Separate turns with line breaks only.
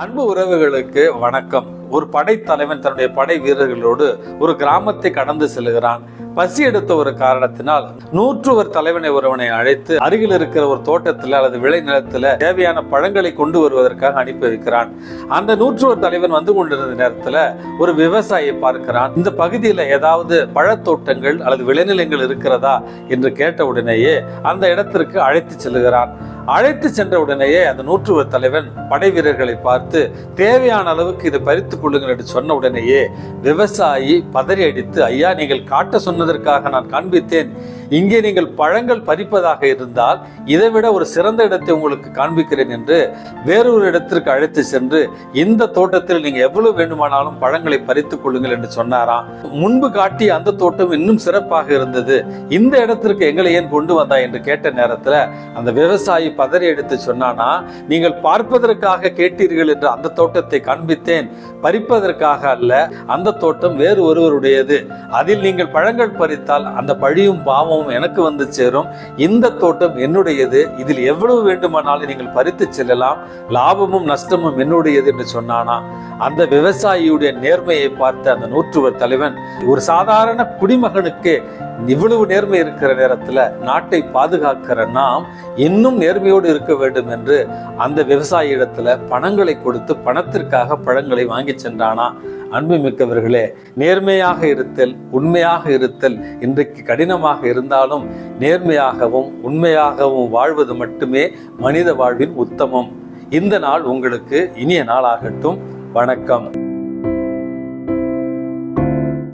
அன்பு உறவுகளுக்கு வணக்கம். ஒரு படைத்தலைவன் தன்னுடைய படை வீரர்களோடு ஒரு கிராமத்தை கடந்து செல்கிறான். பசி எடுத்த ஒரு காரணத்தினால் நூற்றுவர் தலைவனை ஒருவனை அழைத்து அருகில் இருக்கிற ஒரு தோட்டத்தில் அல்லது விளை நிலத்துல தேவையான பழங்களை கொண்டு வருவதற்காக அனுப்பி வைக்கிறான். அந்த நூற்றுவர் தலைவன் வந்து கொண்டிருந்த நேரத்துல ஒரு விவசாயியை பார்க்கிறான். இந்த பகுதியில ஏதாவது பழத்தோட்டங்கள் அல்லது விளைநிலங்கள் இருக்கிறதா என்று கேட்ட உடனேயே அந்த இடத்திற்கு அழைத்து செல்கிறான். அழைத்து சென்ற உடனேயே அந்த நூற்றுவர் தலைவன் படை வீரர்களை பார்த்து தேவையான அளவுக்கு இதை பறித்துக் கொள்ளுங்கள் என்று சொன்ன உடனேயே விவசாயி பதறி அடித்து, ஐயா, நீங்கள் காட்ட சொன்னதற்காக நான் காண்பித்தேன். இங்கே நீங்கள் பழங்கள் பறிப்பதாக இருந்தால் இதைவிட ஒரு சிறந்த இடத்தை உங்களுக்கு காண்பிக்கிறேன் என்று வேறொரு இடத்திற்கு அழைத்து சென்று இந்த தோட்டத்தில் நீங்க எவ்வளவு வேண்டுமானாலும் பழங்களை பறித்துக் கொள்ளுங்கள் என்று சொன்னாராம். முன்பு காட்டி அந்த தோட்டம் இன்னும் சிறப்பாக இருந்தது, இந்த இடத்திற்கு எங்களை ஏன் கொண்டு வந்தா என்று கேட்ட நேரத்துல அந்த விவசாயி பதறி எடுத்து சொன்னானா, நீங்கள் பார்ப்பதற்காக கேட்டீர்கள் என்று அந்த தோட்டத்தை காண்பித்தேன், பறிப்பதற்காக அல்ல. அந்த தோட்டம் வேறு ஒருவருடையது. அதில் நீங்கள் பழங்கள் பறித்தால் அந்த பழியும் பாவமும் எனக்கு வந்து சேரும். இந்த தோட்டம் என்னுடையது, இதில் எவ்வளவு வேண்டுமானாலும் நீங்கள் பறித்து செல்லலாம், லாபமும் நஷ்டமும் என்னுடையது என்று சொன்னானா. அந்த விவசாயியுடைய நேர்மையை பார்த்த அந்த நூற்றுவர் தலைவன், ஒரு சாதாரண குடிமகனுக்கு இவ்வளவு நேர்மை இருக்கிற நேரத்துல நாட்டை பாதுகாக்கிற நாம் இன்னும் நேர்மையோடு இருக்க வேண்டும் என்று அந்த விவசாயி இடத்துல பணங்களை கொடுத்து பணத்திற்காக பழங்களை வாங்கி சென்றானா. அன்புமிக்கவர்களே, நேர்மையாக இருத்தல், உண்மையாக இருத்தல் இன்றைக்கு கடினமாக இருந்தாலும் நேர்மையாகவும் உண்மையாகவும் வாழ்வது மட்டுமே மனித வாழ்வின் உத்தமம். இந்த நாள் உங்களுக்கு இனிய நாளாகட்டும். வணக்கம்.